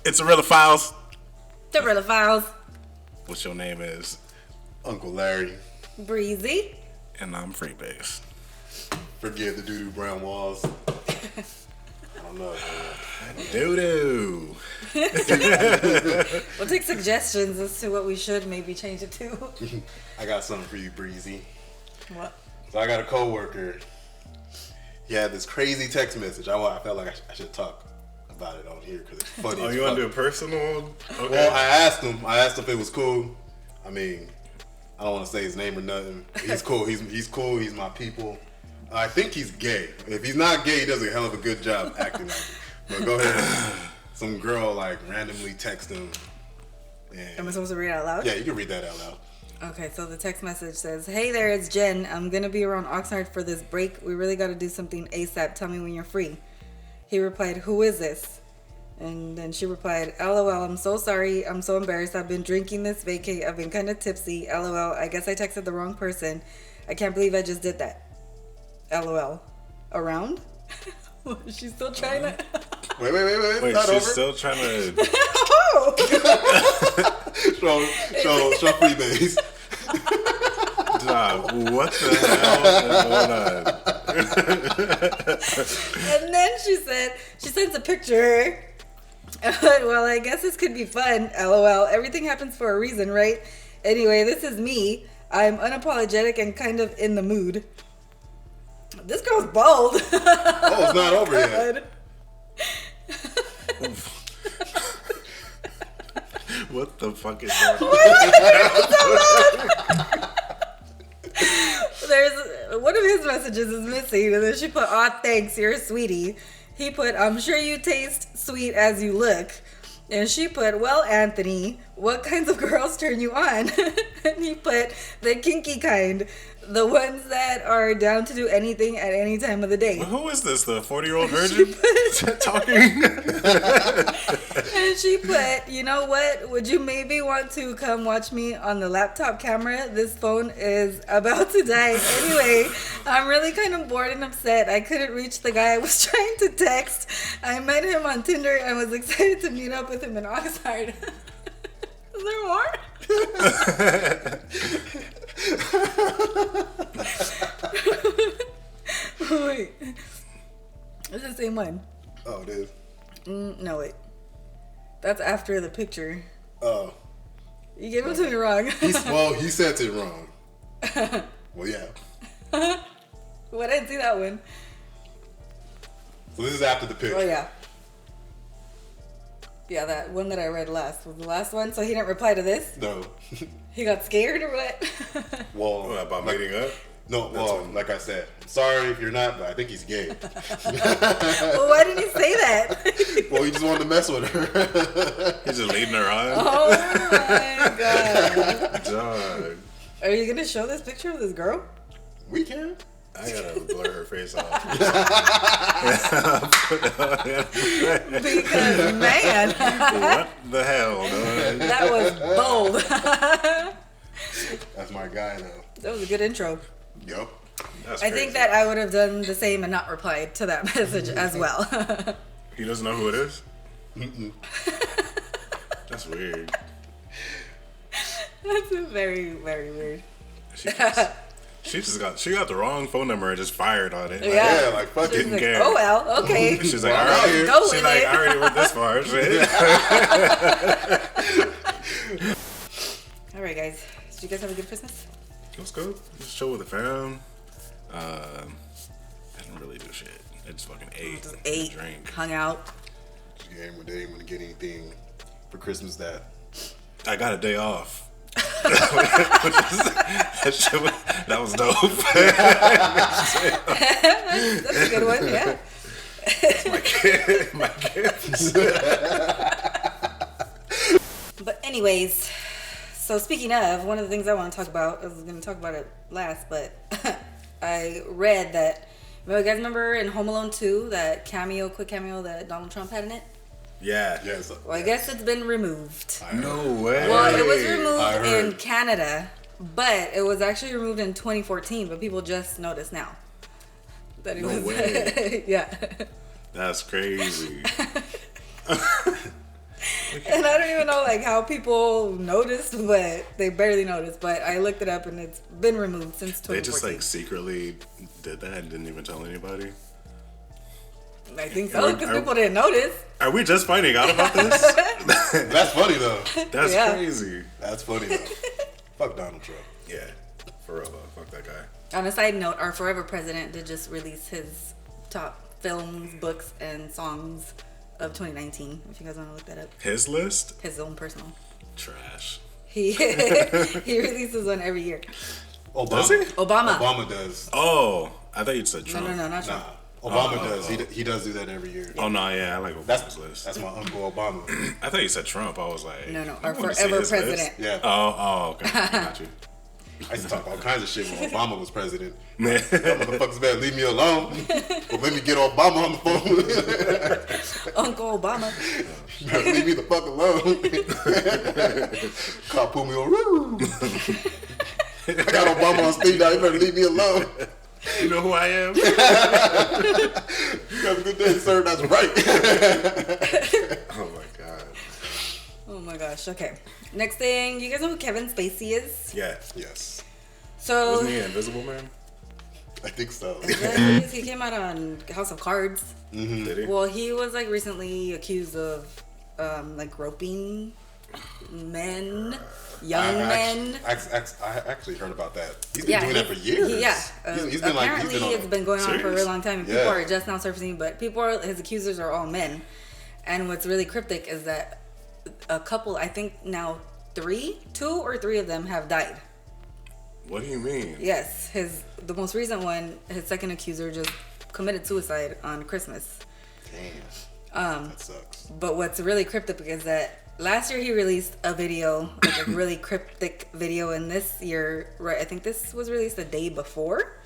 It's RLA Files. The RLA Files. What your name is? Uncle Larry. Breezy. And I'm Freebase. Forgive the doo-doo brown walls. I don't know. Doo-doo. We'll take suggestions as to what we should maybe change it to. I got something for you, Breezy. What? So I got a coworker. He had this crazy text message. I felt like I should talk about it on here because it's funny. Oh, you want to do a personal? Okay. Well, I asked him if it was cool. I mean, I don't want to say his name or nothing. He's cool. He's cool. He's my people. I think he's gay. If he's not gay, he does a hell of a good job acting like it. But go ahead. Some girl like randomly text him. Am I supposed to read it out loud? Yeah, you can read that out loud. Okay, so the text message says, "Hey there, it's Jen. I'm going to be around Oxnard for this break. We really got to do something ASAP. Tell me when you're free." He replied, "Who is this?" And then she replied, "LOL, I'm so sorry. I'm so embarrassed. I've been drinking this vacay. I've been kind of tipsy. LOL, I guess I texted the wrong person. I can't believe I just did that. LOL. Around?" She's still trying to... Wait. Wait, not she's over. still trying to... show Freebase. What the hell is going on? And then she sends a picture. "Well, I guess this could be fun. LOL. Everything happens for a reason, right? Anyway, this is me. I'm unapologetic and kind of in the mood." This girl's bold. Oh, it's not over yet. What the fuck is that? There's one of his messages is missing, and then she put, "Aw, thanks, you're a sweetie." He put, "I'm sure you taste sweet as you look." And she put, "Well, Anthony, what kinds of girls turn you on?" And he put, "The kinky kind. The ones that are down to do anything at any time of the day." Who is this? The 40-year-old virgin talking? And she put, "You know what? Would you maybe want to come watch me on the laptop camera? This phone is about to die. Anyway, I'm really kind of bored and upset. I couldn't reach the guy I was trying to text. I met him on Tinder and was excited to meet up with him in Oxnard." Is there more? Wait. It's the same one. Oh, it is. No, wait. That's after the picture. Oh. You gave it to me wrong. He sent it wrong. Well, yeah. Well, I didn't see that one. So this is after the picture. Oh, yeah. Yeah, that one that I read last was the last one. So he didn't reply to this? No. He got scared or what? Well, About meeting up? No, well, like I said, sorry if you're not, but I think he's gay. Well, why didn't he say that? Well, he just wanted to mess with her. He's just leading her on? Oh my god. Dog. Are you going to show this picture of this girl? We can. I gotta blur her face off. Because, man. What the hell, dude? That was bold. That's my guy now. That was a good intro. Yup. That's I crazy. think that I would have done the same and not replied to that message as well. He doesn't know who it is? That's weird. That's very, very weird. She got the wrong phone number and just fired on it. Like, Yeah. Yeah, like fuck She's it. like, care. "Oh well, okay." She's like, Well, all right. I'm Go She's with like, it. I already went this far. Shit. All right, guys. Did you guys have a good Christmas? It was good. Just chill with the fam. I didn't really do shit. I just fucking ate. Just and ate, drank. hung out. Yeah, they didn't want to get anything for Christmas that. I got a day off. That was dope. That's a good one, yeah. My gifts. But anyways, so speaking of, one of the things I want to talk about, I was going to talk about it last, but I read that, you guys remember in Home Alone 2, that quick cameo that Donald Trump had in it? Yeah. Yes. Well, I guess it's been removed. No way. Well, it was I removed heard. in Canada, but it was actually removed in 2014, but people just noticed now that it No was. way. Yeah. That's crazy. And I don't even know like how people noticed, but they barely noticed. But I looked it up and it's been removed since 2014. They just like secretly did that and didn't even tell anybody. I think so, because people didn't notice. Are we just finding out about this? That's funny though. That's Yeah. crazy. That's funny though. Fuck Donald Trump. Yeah, for real though. Fuck that guy. On a side note, our forever president did just release his top films, books, and songs of 2019. If you guys want to look that up. His list? His own personal. Trash. He releases one every year. Obama. Does he? Obama. Obama does. Oh, I thought you said Trump. No, not Trump. Nah. Obama does. He does do that every year. Oh no, yeah, I like Obama's list. That's my Uncle Obama. I thought you said Trump. I was like, No, I our wanna see forever his president. list. Yeah. Oh, okay. Got you. I used to talk all kinds of shit when Obama was president. Man. That motherfuckers better leave me alone. But let me get Obama on the phone. Uncle Obama. You better leave me the fuck alone. Cop pull me on. I got Obama on speed dial. You better leave me alone. You know who I am? You have a good day, sir. That's right. Oh my god. Oh my gosh. Okay. Next thing, you guys know who Kevin Spacey is? Yeah. Yes. So Wasn't he Invisible Man? I think so. he came out on House of Cards. Did he? Well, he was like recently accused of like groping men, young men. I actually heard about that. He's been doing that for years. He's been apparently it's been going on for a Serious? really long time, and people are just now surfacing. But his accusers are all men. And what's really cryptic is that a couple, I think now two or three of them have died. What do you mean? Yes, the most recent one, his second accuser just committed suicide on Christmas. Damn. That sucks. But what's really cryptic is that last year he released a video, like a really cryptic video, and this year, right? I think this was released the day before.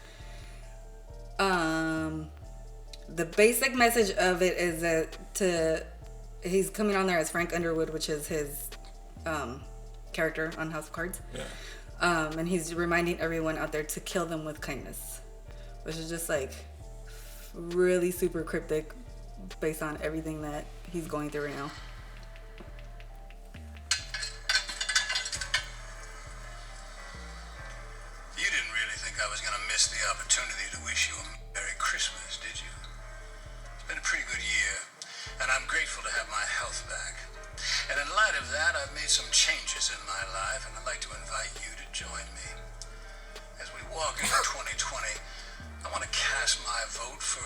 The basic message of it is that he's coming on there as Frank Underwood, which is his character on House of Cards. Yeah. And he's reminding everyone out there to kill them with kindness, which is just like really super cryptic based on everything that he's going through right now. You didn't really think I was going to miss the opportunity to wish you a Merry Christmas, did you? It's been a pretty good year, and I'm grateful to have my health back. And in light of that, I've made some changes in my life, and I'd like to invite you to join me. As we walk into 2020, I want to cast my vote for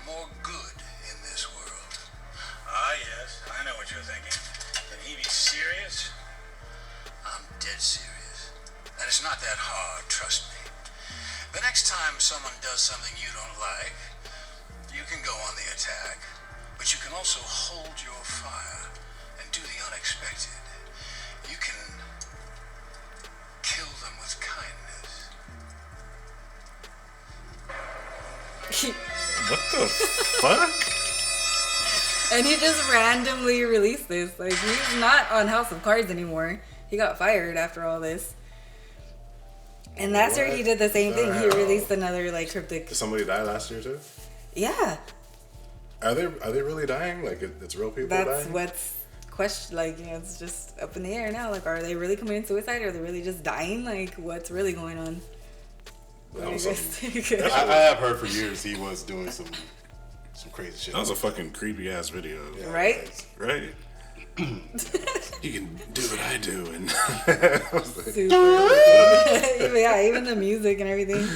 more good in this world. Ah, yes, I know what you're thinking. Can he be serious? I'm dead serious. And it's not that hard, trust me. The next time someone does something you don't like, you can go on the attack. But you can also hold your fire and do the unexpected. You can kill them with kindness. What the fuck? And he just randomly released this. Like, he's not on House of Cards anymore. He got fired after all this. And last year he did the same thing. He released another like cryptic. Did somebody die last year too? Yeah, Are they really dying? Like it's real people that's dying? what's question. Like, you know, it's just up in the air now. Like, are they really committing suicide? Or are they really just dying? Like, what's really going on? What do you guys think? I have heard for years he was doing some crazy shit. That was a fucking creepy ass video. Yeah, Right? Right? You can do what I do and Super. Yeah, even the music and everything.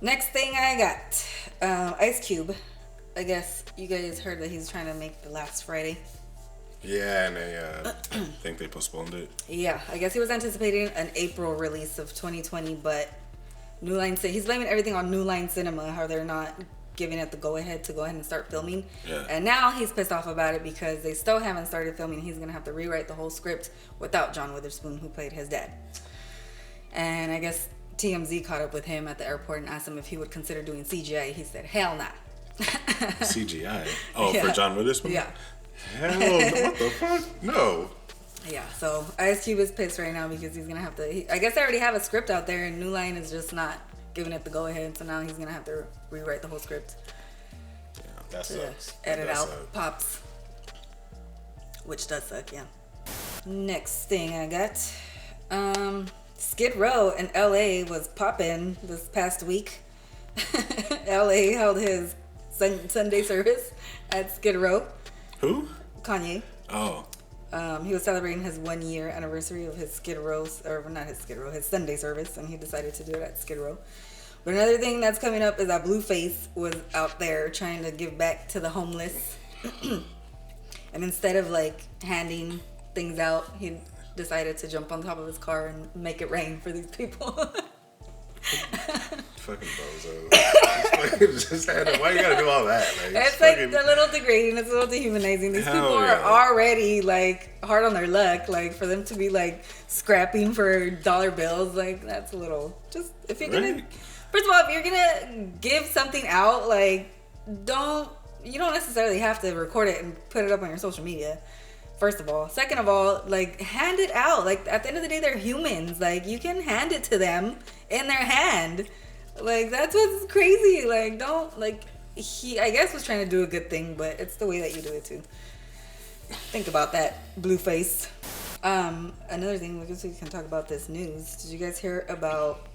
Next thing I got, Ice Cube. I guess you guys heard that he's trying to make the last Friday. Yeah, and I think they postponed it. Yeah, I guess he was anticipating an April release of 2020, but New Line he's blaming everything on New Line Cinema, how they're not giving it the go ahead and start filming. Yeah. And now he's pissed off about it because they still haven't started filming. He's gonna have to rewrite the whole script without John Witherspoon, who played his dad. And I guess TMZ caught up with him at the airport and asked him if he would consider doing CGI. He said, hell nah. CGI. Oh, Yeah. for John Witherspoon? Yeah. Hell no. What the fuck? No. Yeah, so Ice Cube is pissed right now because he's gonna have to. I guess they already have a script out there, and New Line is just not giving it the go ahead. So now he's gonna have to rewrite the whole script That to sucks. edit That out sucks. pops. which does suck, yeah. Next thing I got, Skid Row in LA was popping this past week. LA held his Sunday service at Skid Row. Who? Kanye. Oh. He was celebrating his 1 year anniversary of his Skid Row, or not his Skid Row, his Sunday service, and he decided to do it at Skid Row. But another thing that's coming up is that Blueface was out there trying to give back to the homeless. And instead of like handing things out, he decided to jump on top of his car and make it rain for these people. Fucking bozo. Why you gotta do all that? It's like a little degrading, it's a little dehumanizing. These people are already like hard on their luck. Like for them to be like scrapping for dollar bills, like that's a little. Just if you're gonna, first of all, if you're gonna give something out, like you don't necessarily have to record it and put it up on your social media. First of all. Second of all, like hand it out. Like at the end of the day, they're humans. Like you can hand it to them in their hand. Like that's what's crazy. Like don't like he I guess was trying to do a good thing, but it's the way that you do it too. Think about that, Blueface. Another thing, I guess we can talk about this news. Did you guys hear about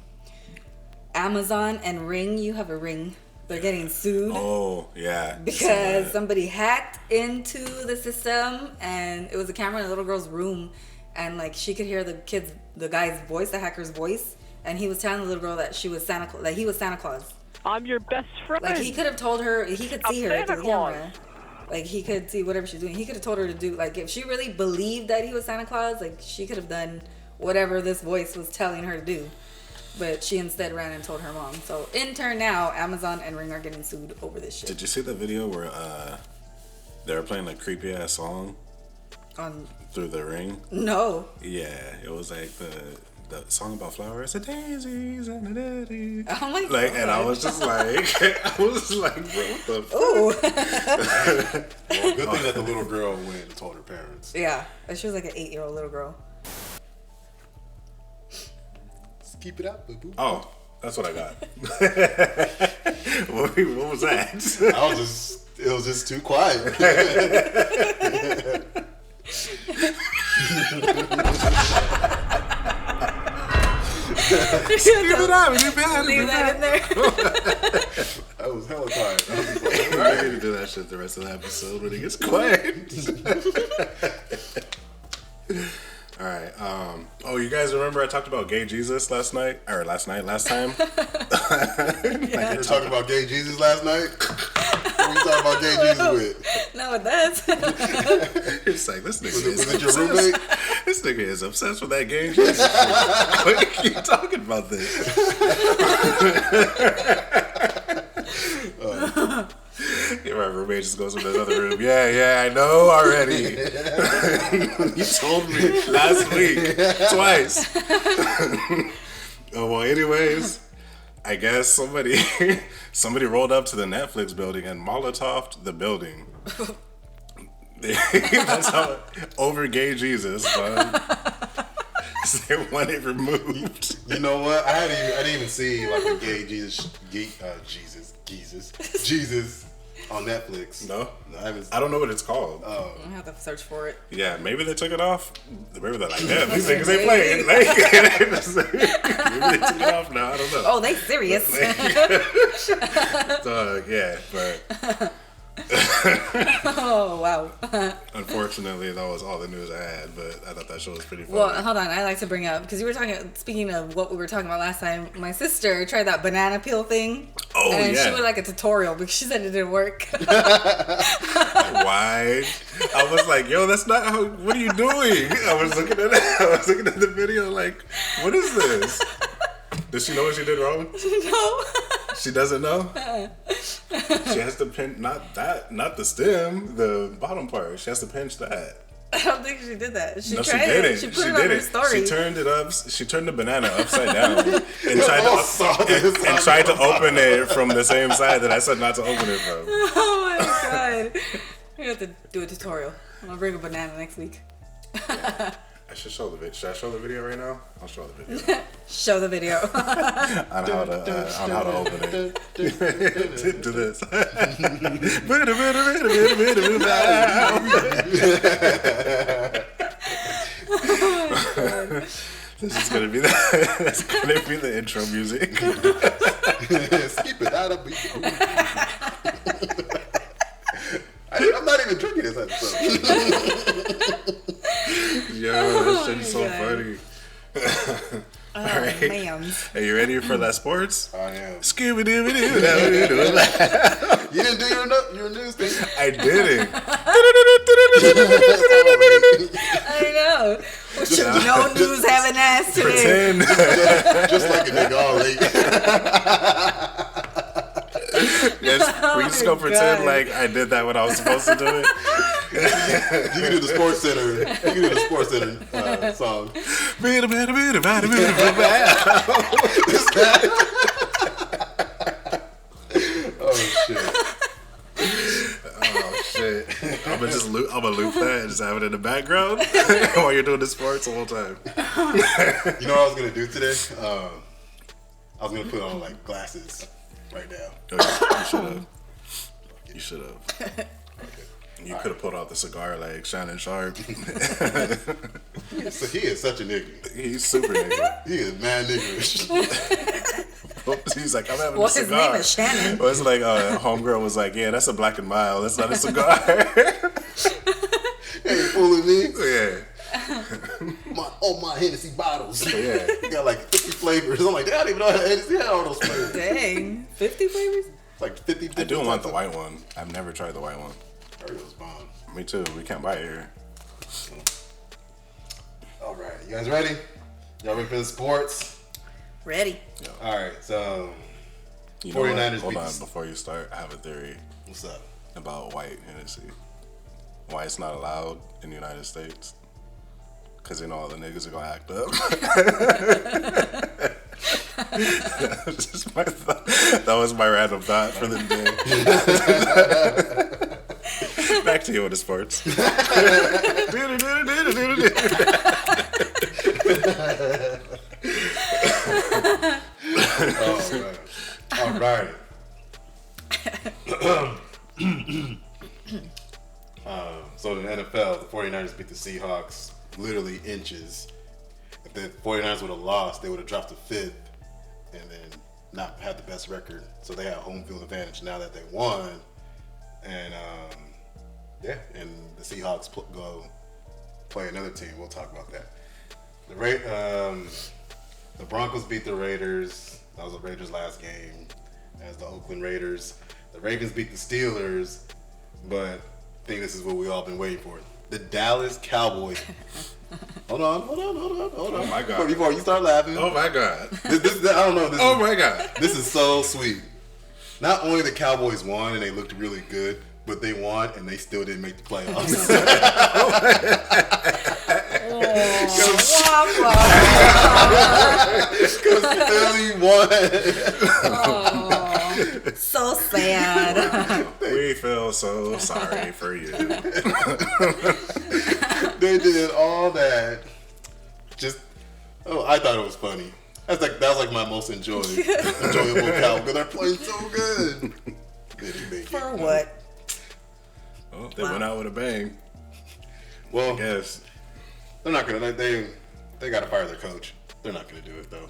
Amazon and Ring? You have a Ring. They're getting sued. Oh, yeah. Because somebody hacked into the system and it was a camera in a little girl's room and like she could hear the guy's voice, the hacker's voice, and he was telling the little girl that he was Santa Claus. I'm your best friend. Like he could have told her, he could see her through the camera. Like he could see whatever she's doing. He could have told her to do, like if she really believed that he was Santa Claus, like she could have done whatever this voice was telling her to do. But she instead ran and told her mom. So in turn now, Amazon and Ring are getting sued over this shit. Did you see the video where they were playing a creepy ass song through the Ring? No. Yeah, it was like the song about flowers, the daisies and the daddies. Oh my god! Like, and I was just like, bro, what the fuck? Ooh. Well, good thing that the little girl went and told her parents. Yeah, she was like an 8-year-old little girl. Keep it up, boo-boo. Oh, that's what I got. What was that? It was just too quiet. Keep it up. Leave that in there. That was hella quiet. I need to do that shit the rest of the episode when it gets quiet. All right. You guys remember I talked about gay Jesus last time? You were talking about gay Jesus last night? Who you talking about gay Jesus with? No, with us. It's like, this nigga was it your roommate? This nigga is obsessed with that gay Jesus. Why are you talking about this? My roommate just goes in the other room. Yeah, I know already. You told me last week twice. Well, anyways, I guess somebody rolled up to the Netflix building and Molotoved the building. That's how over gay Jesus. They want it removed. You know what? I didn't even see like a gay Jesus on Netflix. No, I don't know what it's called. I have to search for it. Yeah, maybe they took it off. Maybe they're like, yeah, these niggas ain't playing. Maybe they took it off now. I don't know. Oh, they serious. So, yeah, but. Oh, wow. Unfortunately, that was all the news I had, but I thought that show was pretty funny. Well, hold on. I like to bring up, because you were speaking of what we were talking about last time, my sister tried that banana peel thing. Oh, and yeah. she was like a tutorial because she said it didn't work. Why? I was like, yo, that's not how, what are you doing? I was looking at the video like, what is this? Does she know what she did wrong? No. She doesn't know? She has to pinch, not the stem, the bottom part. She has to pinch that. I don't think she did that. She She didn't. She put it on her story. She turned it up. She turned the banana upside down and tried to open it from the same side that I said not to open it from. Oh my god. We have to do a tutorial. I'm gonna bring a banana next week. Yeah. I should show the video. Should I show the video right now? I'll show the video. Show the video. on how to open it. Do this. This is gonna be the intro music. Skip it out of me. I'm not even drinking this episode. Yo, that shit's so funny. Oh, All right. man. Are you ready for that sports? I am. Scooby Dooby Doo. You didn't do your news thing. I didn't. I know. Well, should no news have an ass today? Pretend. Just like a nigga all late. Yes, we just go pretend like I did that when I was supposed to do it. You can do the Sports Center. You can do the Sports Center song. Oh shit! I'm gonna loop that and just have it in the background while you're doing the sports the whole time. You know what I was gonna do today? I was gonna put on like glasses right now. Oh, you should have. You could have put out the cigar like Shannon Sharp. So he is such a nigga. He's super nigga. He is mad niggerish. He's like, I'm having Well, a cigar. his name is Shannon. Well, it's like, homegirl was like, yeah, that's a Black and Mild. That's not a cigar. Ain't fooling me. Yeah. All my Hennessy bottles. Yeah. He got like 50 flavors. I'm like, I don't even know how Hennessy had all those flavors. Dang. 50 flavors? It's like 50. I do want the white one. I've never tried the white one. I heard it was bomb. Me too. We can't buy it here. All right, you guys ready? Y'all ready for the sports? Ready. All right, so You know what? 49ers Hold beat on. the- Before you start, I have a theory What's up? about white Hennessy. Why it's not allowed in the United States? Because all the niggas are going to act up. That was just my thought. That was my random thought for the day. Back to you with the sports. Oh, man. All right. So in the NFL, the 49ers beat the Seahawks literally inches. If the 49ers would have lost, they would have dropped to 5th and then not had the best record. So they have home field advantage now that they won. And and the Seahawks go play another team. We'll talk about that. The Broncos beat the Raiders. That was the Raiders' last game as the Oakland Raiders. The Ravens beat the Steelers, but I think this is what we all been waiting for. The Dallas Cowboys. Hold on. Oh my God. Before you start laughing. Oh my God. This, I don't know. Oh my God. This is so sweet. Not only the Cowboys won and they looked really good, but they won and they still didn't make the playoffs. Because Philly won. So sad. We feel so sorry for you. They did all that. I thought it was funny. That was like my most enjoyable cow because they're playing so good. For what? Well, they went out with a bang. Well, Yes. they're not gonna. They gotta fire their coach. They're not gonna do it though.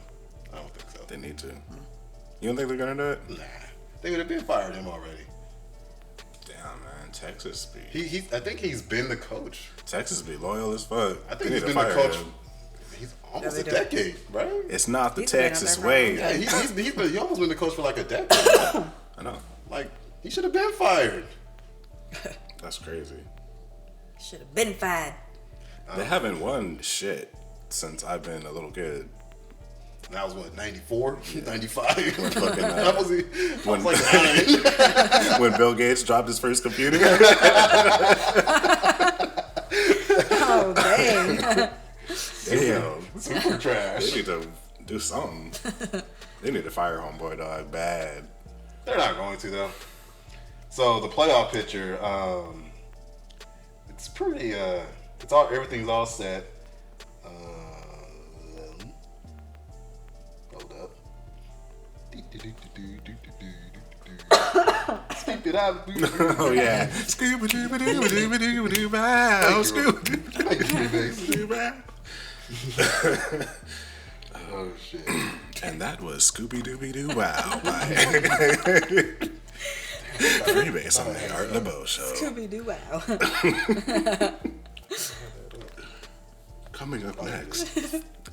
I don't think so. They need to. You don't think they're gonna do it? Nah, they would have been fired him already. Damn, man. Texas be I think he's been the coach. Texas be loyal as fuck. I They think need he's to been the fire coach. him. He's almost they a do. decade, right? It's not the He's been up Texas there for a way. long time. Yeah, he almost been the coach for like a decade. I know. Like he should have been fired. That's crazy. Should have been fired. They haven't won shit since I've been a little kid. That was what 94, 95. Fucking, I was when- like 9. When Bill Gates dropped his first computer. Oh, dang. Damn. Super trash. They need to do something. They need to fire homeboy dog bad. They're not going to though. So the playoff picture, it's pretty. Everything's all set. Hold up. Speak it out. Oh yeah. Scooby-Dooby-Dooby-Dooby-Dooby-Doo-Bow. Thank you, Scooby-Dooby-Dooby-Doo-Bow. Oh shit! And that was Scooby Dooby Doo Wow by Freebase on the Art LeBeau Show. Scooby Doo wow. Coming up next,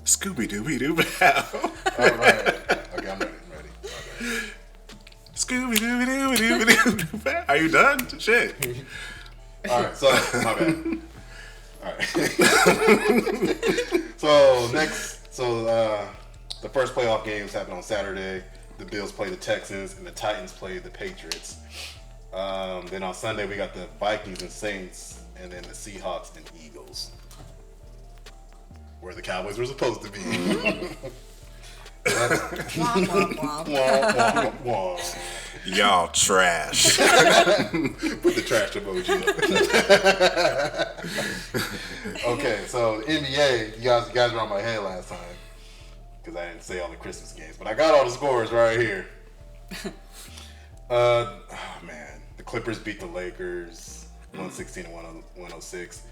Scooby Dooby Doo Wow. All right. Okay, I'm ready. Scooby Dooby Dooby Dooby Doo Wow. Are you done? Shit. All right. So my bad. All right. The first playoff games happen on Saturday. The Bills play the Texans and the Titans play the Patriots. Then on Sunday we got the Vikings and Saints, and then the Seahawks and Eagles, where the Cowboys were supposed to be. Womp, womp, womp. Wah, wah, wah. Y'all trash. Put the trash emoji up. Okay, so NBA, you guys were on my head last time because I didn't say all the Christmas games, but I got all the scores right here. Oh man, the Clippers beat the Lakers 116-106.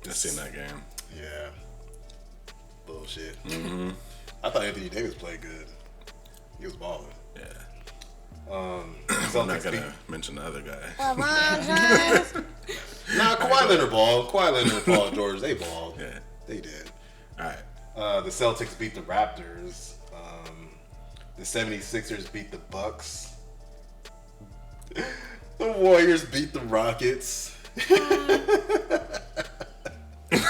I seen that game. Yeah, bullshit. Mm-hmm. I thought Anthony Davis played good. He was balling. Yeah. Celtics I'm not gonna mention the other guy. Nah, Kawhi Leonard balled. Kawhi Leonard and Paul George, they balled. Yeah. They did. All right. The Celtics beat the Raptors. The 76ers beat the Bucks. The Warriors beat the Rockets.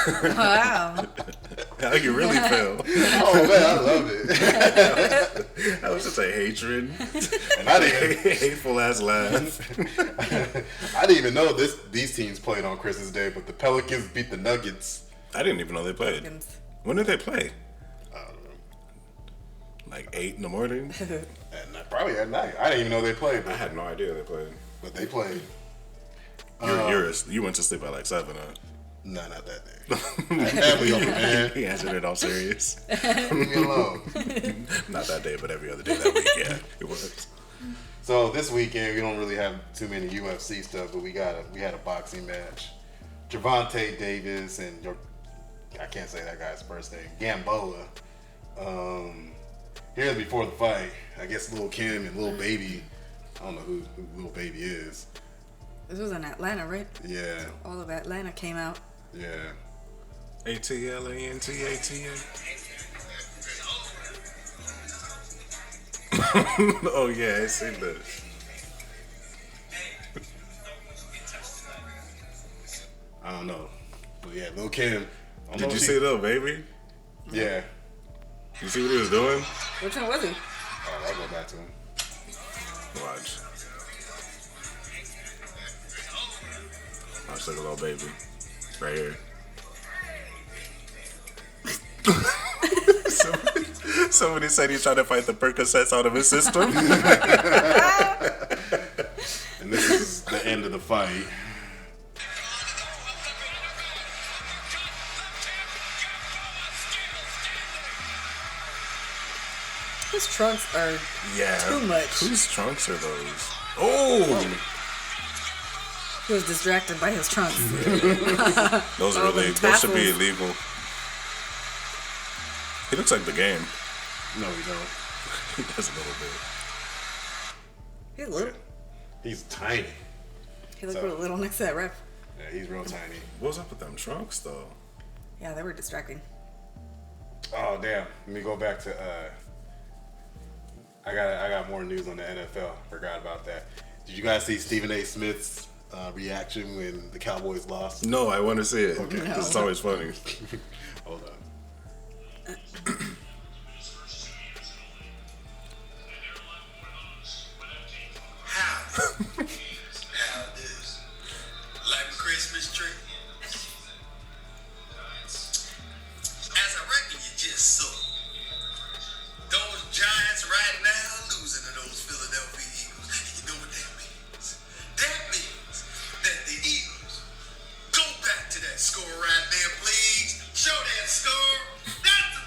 Wow. How you really feel? Oh man, I love it. That was just a hatred. And I didn't, Hateful ass laugh. I didn't even know these teams played on Christmas Day, but the Pelicans beat the Nuggets. I didn't even know they played. When did they play? I don't know. Like 8 in the morning? Probably at night. I didn't even know they played. I had no idea they played. But they played. You went to sleep at like 7, huh? No, not that day. Family over, man. He answered it all serious. Leave me alone. Not that day, but every other day that week, yeah, it was. So this weekend we don't really have too many UFC stuff, but we had a boxing match. Gervonta Davis and I can't say that guy's first name, Gamboa. Here before the fight, I guess Lil Kim and Lil Baby. I don't know who Lil Baby is. This was in Atlanta, right? Yeah, All of Atlanta came out. yeah. ATLANTATA. Oh yeah, I seen that. I don't know, but yeah, Lil Kim. Did you see Lil Baby? Yeah. You see what he was doing? Which one was he? Oh, I'll go back to him. Watch. Watch like a little baby. Right here. Somebody said he's trying to fight the Percocets out of his system. And this is the end of the fight. His trunks are Yeah. too much. Whose trunks are those? Oh! He was distracted by his trunks. Those are All really, them those should be tassels. illegal. He looks like the game. No, we don't. He does a little bit. He's little. He's tiny. He looked So- real little next to that ref. Yeah, he's real tiny. What's up with them trunks though? Yeah, they were distracting. Oh damn! Let me go back to. I got more news on the NFL. Forgot about that. Did you guys see Stephen A. Smith's reaction when the Cowboys lost? No, I want to see it. Okay. This is always funny. Hold on. How? How this? Like a Christmas tree? As I reckon you just saw. Those Giants right now losing to those Philadelphia Eagles. You know what that means? That means that the Eagles go back to that score right there, please. Show that score. That's a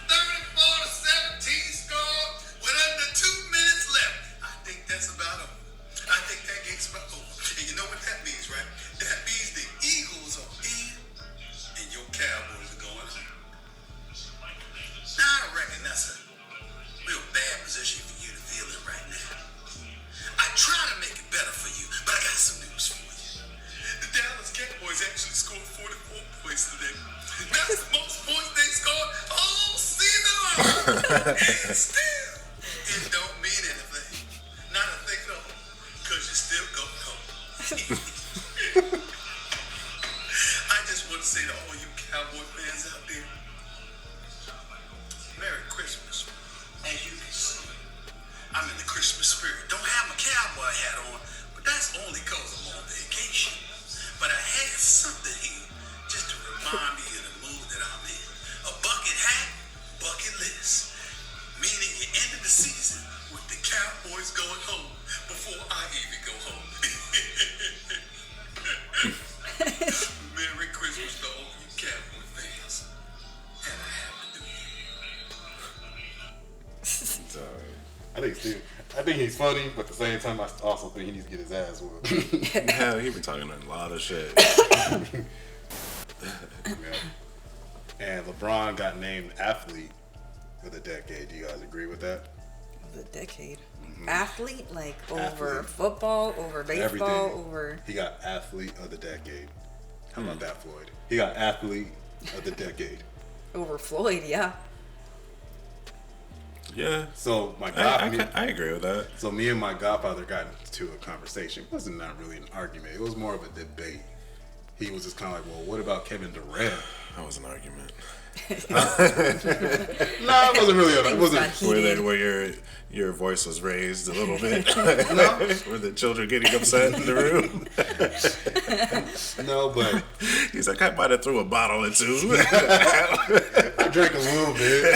34-17 score with under 2 minutes left. I think that's about over. I think that game's about over. And you know what that means, right? That means the Eagles are in and your Cowboys are going home. yesterday. That's the most points they scored all season long. And still, it don't mean anything. Not a thing at all. Because you're still going home. I just want to say to all you Cowboy fans out there, Merry Christmas. As you can see, I'm in the Christmas spirit. Don't have my cowboy hat on, but that's only because I'm on vacation. But I had something here just to remind me of the mood that I'm in. A bucket hat, bucket list. Meaning you ended the season with the Cowboys going home before I even go home. Merry Christmas to all you Cowboy fans. And I have to do it. I think he's funny, but at the same time, I also think he needs to get his ass whooped. Yeah, he been talking a lot of shit. Yeah. And LeBron got named athlete of the decade. Do you guys agree with that? The decade. Athlete, like over Athlete. football, over baseball, Everything. over. He got athlete of the decade. How about that, Floyd? He got athlete of the decade. Over Floyd, yeah. Yeah. So my I agree with that. So me and my godfather got into a conversation. It wasn't not really an argument. It was more of a debate. He was just kind of like, well, what about Kevin Durant? That was an argument. No, it wasn't really. It wasn't. Where your voice was raised a little bit. Were the children getting upset in the room? No, but He's like, I might have threw a bottle or two. I drank a little bit.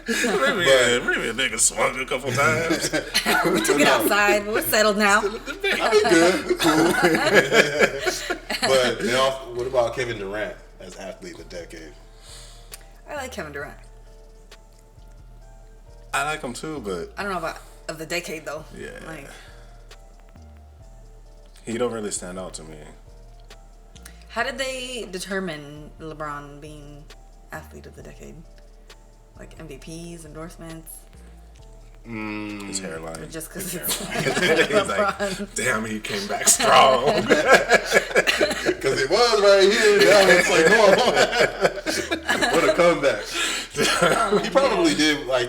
Maybe a nigga swung a couple times. We took it outside, but we're settled now. I be good. We cool. But you know, what about Kevin Durant as athlete of the decade? I like Kevin Durant. I like him too, but I don't know about of the decade though. yeah, Like, he don't really stand out to me. how did they determine LeBron being athlete of the decade? Like MVPs, endorsements, His hairline. or just because His it's hairline. He's LeBron? like, damn, he came back strong. Because it was right here. Now it's like, come on. What a comeback. He probably did, like,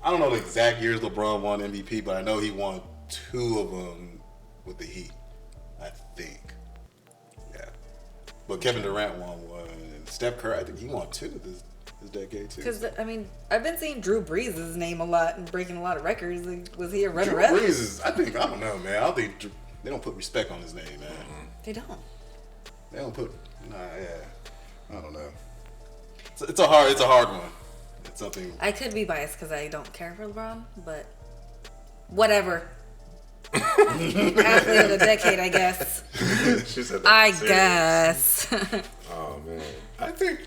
I don't know the exact years LeBron won MVP, but I know he won 2 of them with the Heat, I think. Yeah. But Kevin Durant won 1. And Steph Curry, I think he won 2 this decade, too. Because, I mean, I've been seeing Drew Brees' name a lot and breaking a lot of records. Like, was he a Drew runner-up? Brees is, I don't know, man. I don't think, they don't put respect on his name, man. They don't. They don't put, I don't know. It's a hard one. It's something. I could be biased because I don't care for LeBron, but whatever. Athlete of the decade, I guess. She said that I serious. guess. Oh man, I think.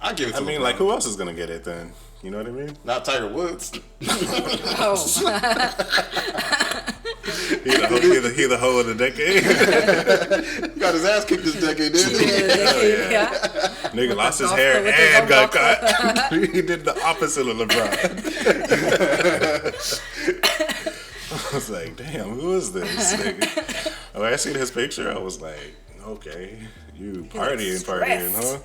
I give it to I mean, LeBron. like, who else is gonna get it then? You know what I mean? Not Tiger Woods. Oh. He the hoe of the decade. Got his ass kicked this decade, didn't he? Yeah. Nigga lost his Golf hair with his and own got golf cut. He did the opposite of LeBron. I was like, damn, who is this nigga? When I seen his picture, I was like, okay, you partying, huh?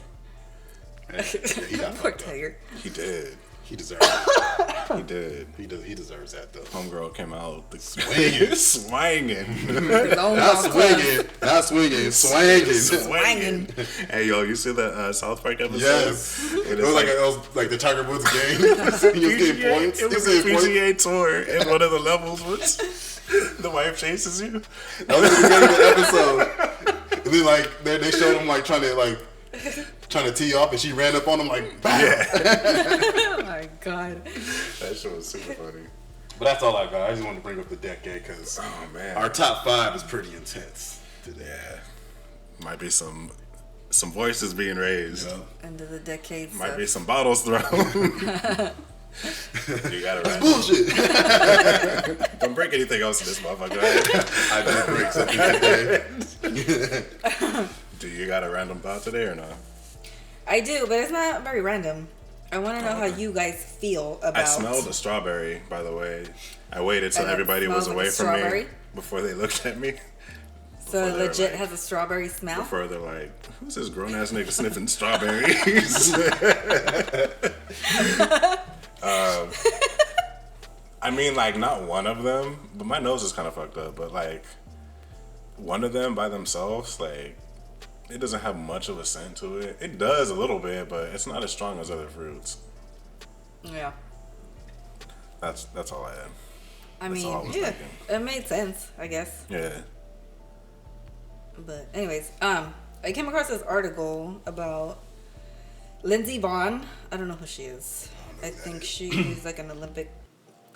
He got Poor fucked up. Tiger. He did. He deserves it. He did. He deserves that, though. Homegirl came out Swinging. swinging. His own Not golf club. swinging, swinging. Swinging. Hey, yo, you see the South Park episode? Yes. It It was like the Tiger Woods game. He was getting points. It was He a was getting points. PGA tour, and one of the levels was the wife chases you. That was the beginning of the episode. And then like they showed him like trying to tee off, and she ran up on him like, bam. Yeah, Oh my god. that shit was super funny. But that's all I got. I just wanted to bring up the decade because Oh man, our top 5 is pretty intense today. yeah, might be some voices being raised. Yeah. End of the decade Might stuff. be some bottles thrown. You gotta That's run. bullshit. Don't break anything else in this motherfucker. I did break something today. Oh, Do you got a random thought today or not? I do, but it's not very random. I want to know how you guys feel about. I smelled a strawberry, by the way. I waited till And it everybody was smells like away a from me strawberry? before they looked at me. So So it they're, legit like, has a strawberry smell? Before they're like, who's this grown ass nigga sniffing strawberries? I mean, like, not one of them, but my nose is kind of fucked up. But like, one of them by themselves, like, it doesn't have much of a scent to it. It does a little bit, but it's not as strong as other fruits. Yeah. That's all I had. I That's mean, all I was yeah, thinking. it made sense, I guess. Yeah. But anyways, I came across this article about Lindsey Vonn. I don't know who she is. I think she's like an Olympic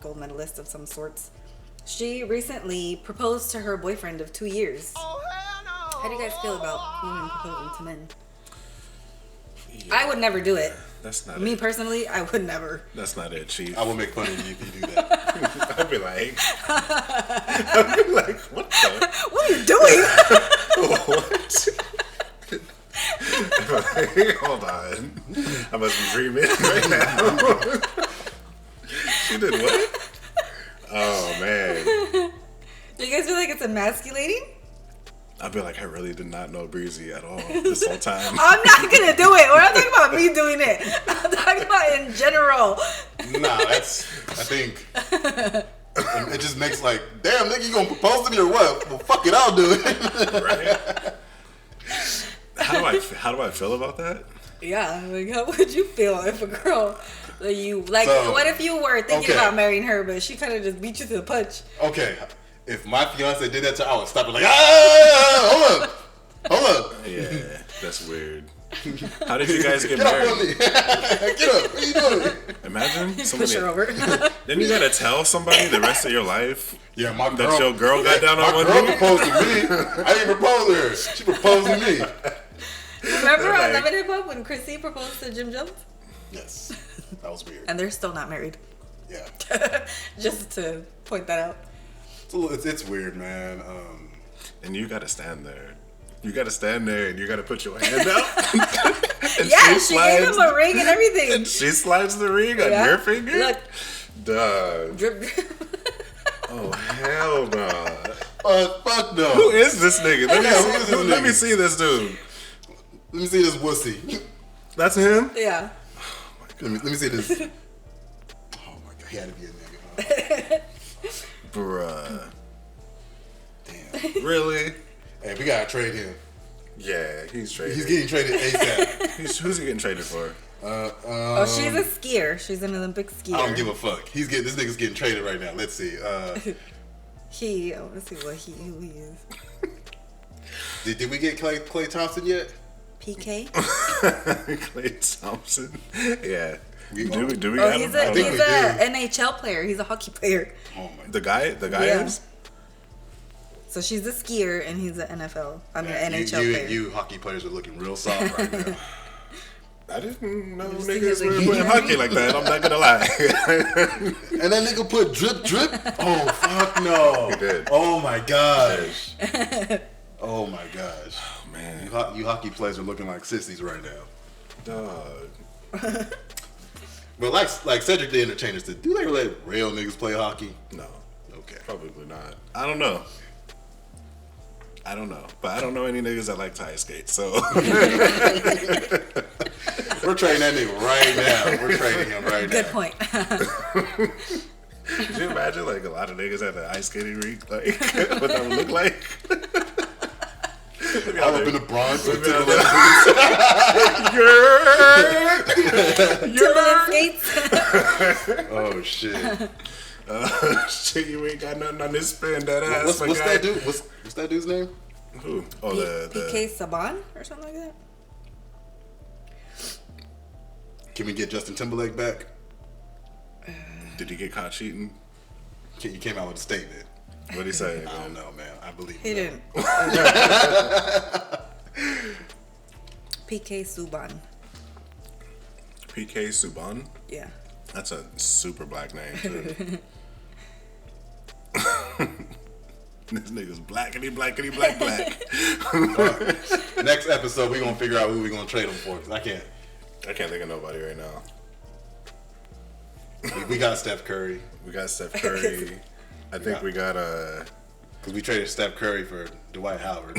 gold medalist of some sorts. She recently proposed to her boyfriend of 2 years. How do you guys feel about women proposing to men? Yeah. I would never do it. That's not Me it. personally, I would never. That's not it, Chief. I will make fun of you if you do that. I'd be like, what the? What are you doing? What? Hold on. I must be dreaming right now. She did what? Oh, man. Do you guys feel like it's emasculating? I'd be like, I really did not know Breezy at all this whole time. I'm not gonna do it. We're not talking about me doing it. I'm talking about in general. Nah, I think it just makes like, damn nigga, you gonna propose to me or what? Well, fuck it, I'll do it. Right? How do I feel about that? Yeah, like how would you feel if a girl that you like? So, what if you were thinking okay. about marrying her, but she kind of just beat you to the punch? Okay, if my fiance did that to her, I would stop her like, hold up. Yeah, that's weird. How did you guys get Get up on married? me. Get up, what are you doing? Imagine Push somebody. her over. Then you gotta tell somebody the rest of your life Yeah, my girl. that your girl got down on my one girl knee. proposed to me. I didn't propose to her. She proposed to me. Remember on Like- Love and Hip Hop when Chrissy proposed to Jim Jones? Yes, that was weird. And they're still not married. Yeah, Just to point that out. it's weird, man. And you gotta stand there. You gotta stand there and you gotta put your hand out. And Yeah, she gave him a ring and everything. And she slides the ring on Yeah. your finger? Look, Dog. drip, drip. Oh, hell no. Fuck no. Who is this nigga? Let me, Yeah, who is see, this let me nigga? see this dude. Let me see this wussy. That's him? Yeah. Let me see this. Oh my god, he had to be a nigga. Huh? Bruh. Damn. Really? Hey, we gotta trade him. Yeah, he's traded. He's getting traded ASAP. Who's he getting traded for? Oh, she's a skier. She's an Olympic skier. I don't give a fuck. This nigga's getting traded right now. Let's see. I want to see who he is. Did we get Clay Thompson yet? PK? Klay Thompson. Yeah. Do we Oh, got he's him? I a don't know. NHL player. He's a hockey player. Oh my. The guy Yeah. is? So she's a skier and he's an NFL. I mean, Man, NHL you player. you hockey players are looking real soft right now. I didn't know You see niggas his were playing engagement hockey ring? like that. I'm not gonna lie. And that nigga put drip drip. Oh fuck no. He did. Oh my gosh. Oh my gosh. Oh, man. You hockey players are looking like sissies right now. Dog. But like Cedric the Entertainer said, do they let real niggas play hockey? No. Okay. Probably not. I don't know. But I don't know any niggas that like to ice skate, so. We're trading that nigga right now. We're trading him right Good now. point. Could you imagine, like, a lot of niggas at the ice skating rink? Like, what that would look like? All up in the bronze with Timberland skates. Oh shit. Shit, you ain't got nothing on this spin, that ass. What's that dude? What's that dude's name? Who? Oh, the PK Saban or something like that. Can we get Justin Timberlake back? Did he get caught cheating? He came out with a statement. What'd he say? I don't know, man. I believe He him. didn't. PK Subban. PK Subban? Yeah. That's a super black name, too. This nigga's blackity, blackity, black, black. Next episode, we gonna figure out who we gonna trade him for. 'Cause I can't. I can't think of nobody right now. We got Steph Curry. We got Steph Curry. I think we got Because we traded Steph Curry for Dwight Howard.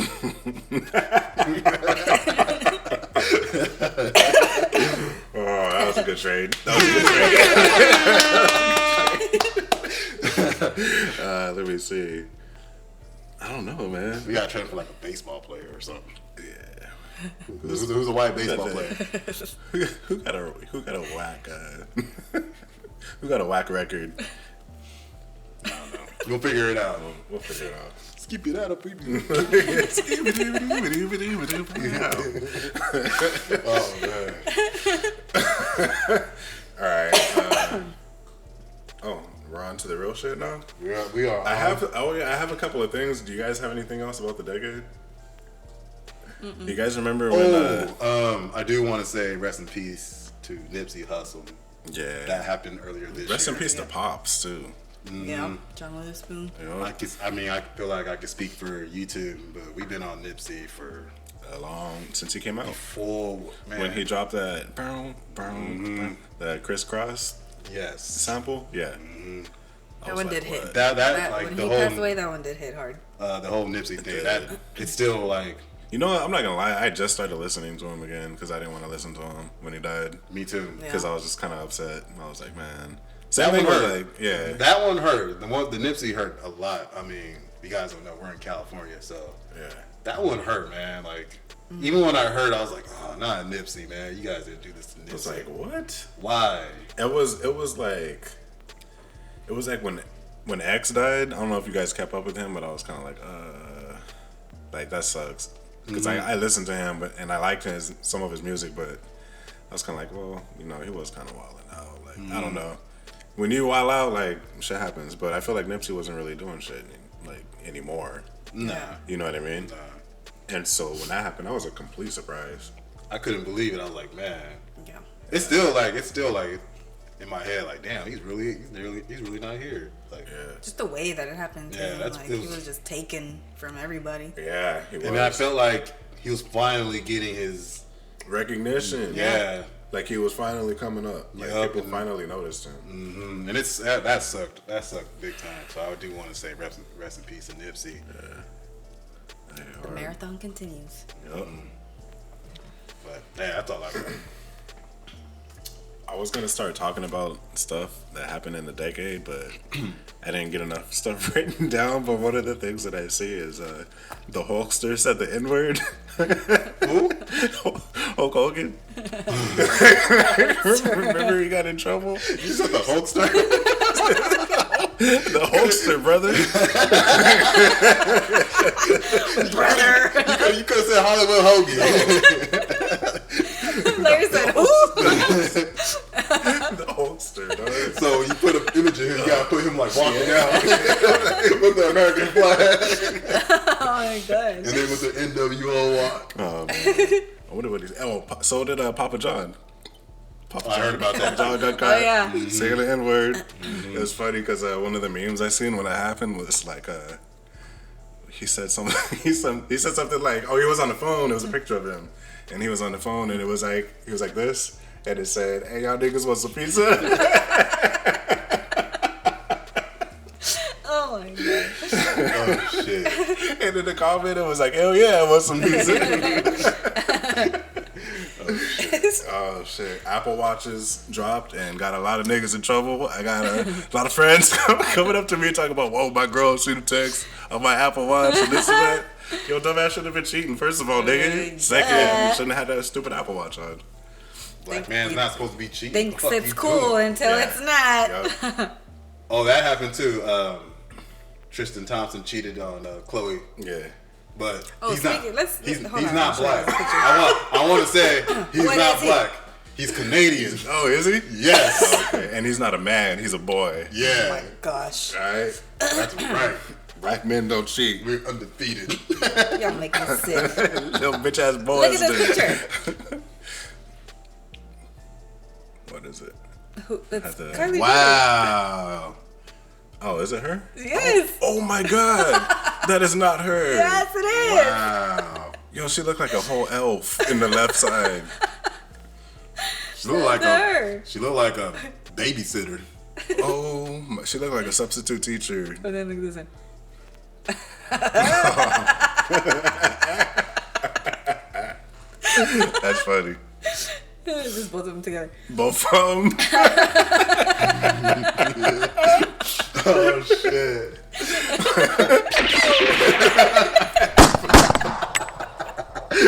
Oh, that was a good trade. Let me see. I don't know, man. We got to trade for like a baseball player or something. Yeah. Who's a white baseball player? Who got a whack? Who got a whack record? I don't know. We'll figure it out. We'll figure it out. Skip it out, people. Oh man. All right. We're on to the real shit now. We are. I have a couple of things. Do you guys have anything else about the decade? Do you guys remember when? I do want to say rest in peace to Nipsey Hussle. Yeah, That happened earlier this year. rest in peace to Pops too. Yeah, John Witherspoon. You know, I feel like I could speak for you two, but we've been on Nipsey for since he came out. Man. When he dropped that that crisscross Yes. sample, yeah. That one did hit. That When like he the passed whole away, that one did hit hard. the whole Nipsey thing. That it's still like You know what? I'm not gonna lie. I just started listening to him again because I didn't want to listen to him when he died. me too. Yeah. Because I was just kind of upset. I was like, man. That Same one thing with hurt. like, yeah. That one hurt. The Nipsey hurt a lot. I mean, you guys don't know we're in California, so Yeah. that one hurt, man. Like even when I heard, I was like, oh, not Nipsey, man. You guys didn't do this to Nipsey. It was like, what? Why? It was like when X died. I don't know if you guys kept up with him, but I was kind of like that sucks because I listened to him, and I liked some of his music, but I was kind of like, well, you know, he was kind of wilding out. Like I don't know. When you wild out, like shit happens, but I feel like Nipsey wasn't really doing shit like anymore. Nah. You know what I mean? Nah. And so when that happened, that was a complete surprise. I couldn't believe it. I was like, man. Yeah. It's still like in my head, like, damn, he's really not here. Like, Yeah. Just the way that it happened. Yeah, Too. Like he was just taken from everybody. Yeah, he was. and I felt like he was finally getting his recognition. yeah. Like he was finally coming up. Like Yup, people and- finally noticed him. And it's that sucked. That sucked big time. So I do want to say rest in peace to Nipsey. The marathon continues. Yep. But yeah, that's all I got. I was gonna start talking about stuff that happened in the decade, but I didn't get enough stuff written down. But one of the things that I see is the Hulkster said the N-word. Who? Hulk Hogan. Remember he got in trouble? You said the Hulkster? The Hulkster, brother. Brother. You could have said Hollywood Hogan. Larry said, "Who?" The Hulkster, dog. So you put an image of him, you gotta put him like walking out with the American flag, Oh my god. and then with the NWO walk. Oh, man. I wonder what he's. Oh, so did Papa John. Papa I heard about that. John got caught Oh, yeah. saying the N-word. It was funny because one of the memes I seen when it happened was like, he said something. He said something like, "Oh, he was on the phone." It was a picture of him, and he was on the phone, and it was like he was like this, and it said, "Hey, y'all niggas want some pizza?" Oh my god. Oh shit! And in the comment, it was like, "Hell yeah, I want some pizza." Oh shit! Apple Watches dropped and got a lot of niggas in trouble. I got a lot of friends coming up to me talking about, "Whoa, my girl seen the text on my Apple Watch and this and that." Yo, dumbass should have been cheating. First of all, nigga. Second, you shouldn't have had that stupid Apple Watch on. Black man's not supposed to be cheating. Thinks What the fuck it's you cool doing? until Yeah. it's not. Yep. Oh, that happened too. Tristan Thompson cheated on Chloe, Yeah. but Oh, he's not. speaking- let's- He's hold on, not I'll show black. you this picture. I want to say he's What not is he? black. He's Canadian. Oh, is he? Yes. Okay. And he's not a man. He's a boy. Oh Yeah. my gosh. Right? That's right. Black men don't cheat. We're undefeated. Y'all make me sick. Little bitch ass Look boys. at this do. picture. What is it? It's Has the- Kylie wow. Oh, is it her? Jenner. Yes. Oh my god. That is not her. Yes, it is. Wow. Yo, she looked like a whole elf in the left side. She looked like her. She looked like a babysitter. Oh, she looked like a substitute teacher. And then look at this one. That's funny. Just both of them together. Both of them. Oh shit.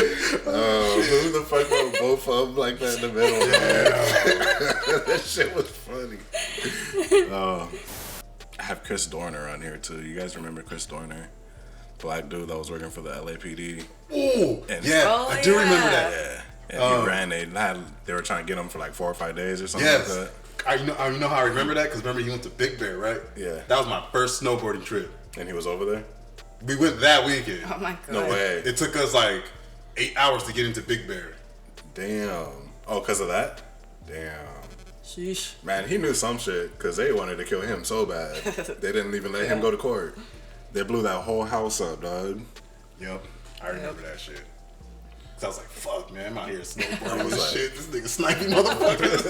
Who the fuck wrote both of them like that in the middle? Yeah. That shit was funny. I have Chris Dorner on here too. You guys remember Chris Dorner? Black dude that was working for the LAPD. Ooh, And- yeah, Oh, I do remember that. Yeah. And he ran. They were trying to get him for like 4 or 5 days or something Yes. like that. You know how I remember that? Because remember he went to Big Bear, right? Yeah. That was my first snowboarding trip. And he was over there? We went that weekend. Oh my god. No way. It took us like 8 hours to get into Big Bear. Damn. Oh, because of that? Damn. Sheesh. Man, he knew some shit because they wanted to kill him so bad. They didn't even let him go to court. They blew that whole house up, dog. Yep, I remember that shit. Cause I was like, fuck, man, I'm out here snowboarding I was and like- shit. This nigga sniping motherfuckers.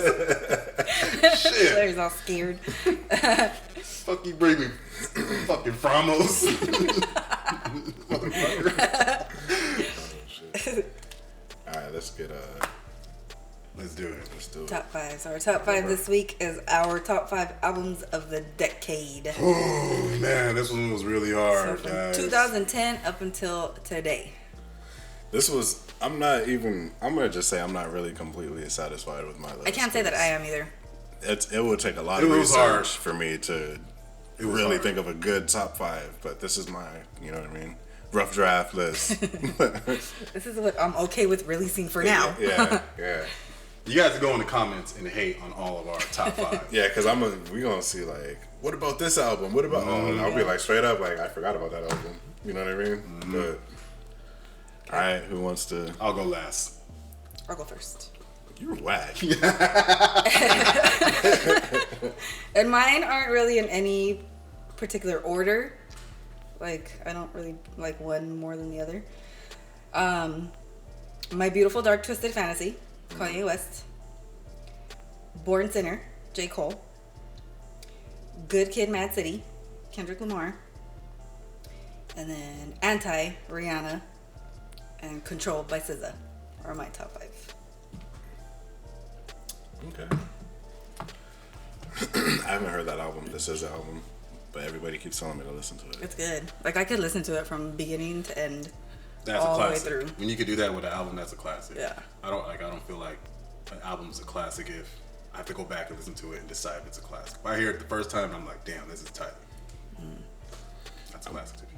Shit. Larry's all scared. Fuck you, bring me fucking Framos. Motherfucker. Alright, let's get Let's do it. let's do it. Top 5. So our top 5 this week is our top 5 albums of the decade. Oh man, this one was really So hard, from guys. 2010 up until today. This was I'm gonna just say I'm not really completely satisfied with my list. I can't say that I am either. It would take a lot It of was research hard. for me to It was really hard. think of a good top 5, but this is my, you know what I mean, rough draft list. This is what I'm okay with releasing for now. yeah. You guys go in the comments and hate on all of our top 5. Yeah, because we gonna see like, what about this album? What about? Oh, and I'll be like straight up like, I forgot about that album. You know what I mean? But all right, who wants to? I'll go last. I'll go first. You're whack. And mine aren't really in any particular order. Like, I don't really like one more than the other. My Beautiful Dark Twisted Fantasy, Kanye West. Born Sinner, J. Cole. Good Kid, Mad City, Kendrick Lamar. And then Anti, Rihanna. And Controlled by SZA are my top 5. Okay. I haven't heard that album. This is the album, but everybody keeps telling me to listen to it. It's good. Like, I could listen to it from beginning to end. That's all a the way classic. through. When you could do that with an album, that's a classic. Yeah. I don't feel like an album's a classic if I have to go back and listen to it and decide if it's a classic. If I hear it the first time, I'm like, damn, this is tight. That's a classic to me.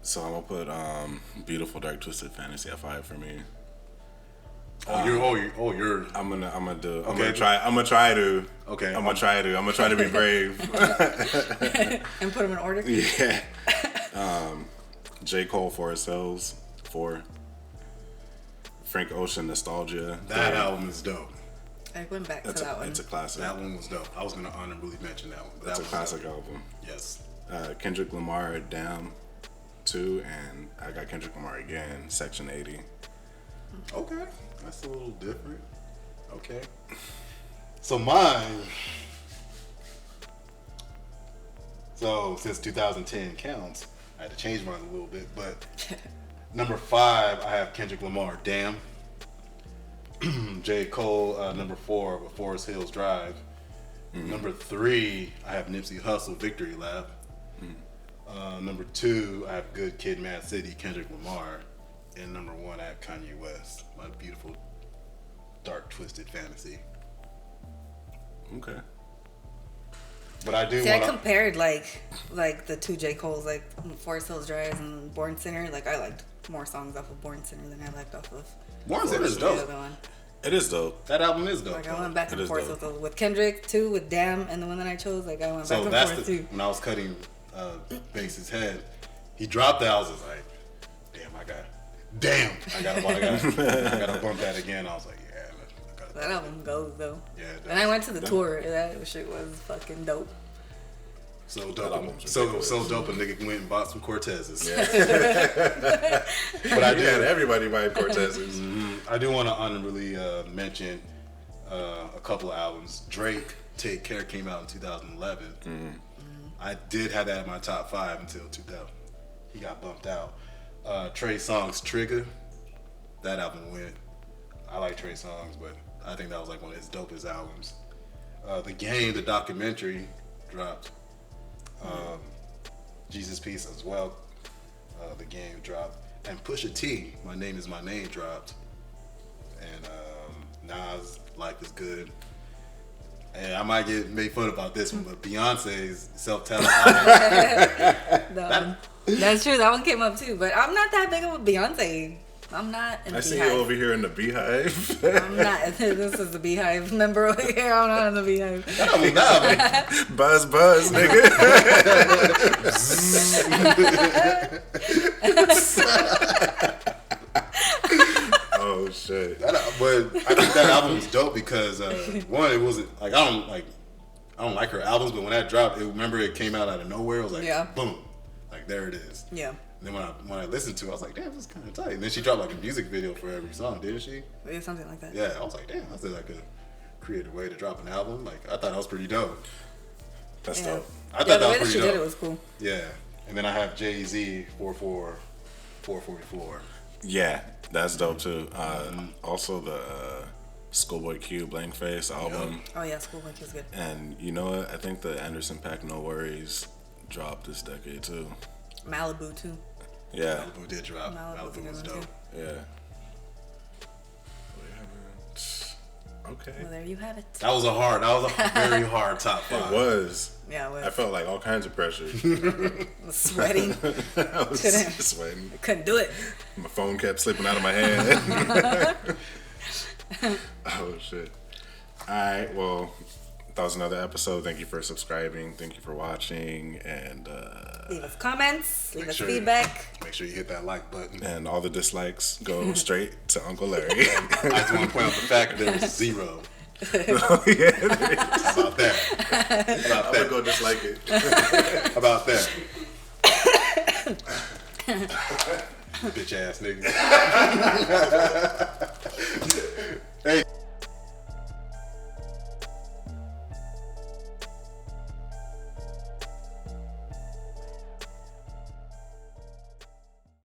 So I'm gonna put Beautiful Dark Twisted Fantasy at 5 for me. You're. I'm gonna Okay. try to. Okay. I'm gonna try to be brave. And put them in order? Yeah. J. Cole, Forest Hills, 4. Frank Ocean, Nostalgia. That 3. album is dope. I went back to that one. It's a classic. That one was dope. I was gonna honorably mention that one. But It's a that classic was dope. album. Yes. Kendrick Lamar, Damn, 2, and I got Kendrick Lamar again, Section 80. Okay. That's a little different. Okay. So mine. So since 2010 counts, I had to change mine a little bit, but number 5, I have Kendrick Lamar, Damn. J. Cole, number 4, with Forest Hills Drive. Number 3, I have Nipsey Hussle, Victory Lap. Number 2, I have Good Kid, Mad City, Kendrick Lamar. And number 1, I have Kanye West, My Beautiful Dark Twisted Fantasy. Okay. But I do See, I want to. compared like the two J. Cole's, like Forest Hills Drive and Born Sinner. Like, I liked more songs off of Born Sinner than I liked off of Born Sinner is the dope. other one. It is dope. That album is dope. Like, I went back It and is forth dope. with Kendrick too, with Damn, and the one that I chose. Like, I went So back and that's forth the, too. when I was cutting Bass's head, he dropped that. I was just like, damn, I gotta bump that again. I was like, yeah, I gotta. That album goes though. Yeah, it does. And I went to the tour. That shit was fucking dope. So That dope, album's so ridiculous. dope. A nigga went and bought some Cortezes. But I had everybody buying Cortezes. I do want to honorably mention a couple of albums. Drake, Take Care came out in 2011. I did have that in my top 5 until 2000. he got bumped out. Trey Songz Trigger, that album went. I like Trey Songz, but I think that was like one of his dopest albums. The Game, the documentary, dropped. Jesus Peace as well. The Game dropped. And Pusha T, My Name Is My Name, dropped. And Nas, Life Is Good. And I might get made fun about this one, but Beyonce's self-titled album. That's true. That one came up too. But I'm not that big of a Beyonce. I'm not in the I see Beehive. you over here in the Beehive. I'm not. This is the Beehive member over here. I'm not in the Beehive. Buzz, nigga. Oh shit! But I think that album was dope because one, it wasn't like I don't like her albums, but when that dropped, remember it came out of nowhere. It was like boom, like there it is. Yeah. And then when I listened to it, I was like, damn, this is kind of tight. And then she dropped like a music video for every song, didn't she? Yeah, something like that. Yeah, I was like, damn, that's like a creative way to drop an album. Like I thought that was pretty dope. That's dope. I thought that was the way that pretty she dope. did it was cool. Yeah, and then I have Jay-Z 444. Yeah, that's dope too. Also the Schoolboy Q Blank Face album. Oh yeah, Schoolboy Q is good. And you know what? I think the Anderson .Paak No Worries dropped this decade too. Malibu too. Yeah. Malibu did drop. Malibu was dope. Yeah. Okay. Well, there you have it. That was a very hard top 5. It was. Yeah, it was. I felt like all kinds of pressure. I was sweating. I was sweating. Couldn't do it. My phone kept slipping out of my hand. Oh shit. Alright, well, that was another episode. Thank you for subscribing. Thank you for watching. And leave us comments. Leave us sure feedback. Make sure you hit that like button. and all the dislikes go straight to Uncle Larry. I just want to point out the fact that there was 0. Oh, yeah. How about that? I'm gonna go dislike it. How about that? Bitch ass nigga. Hey.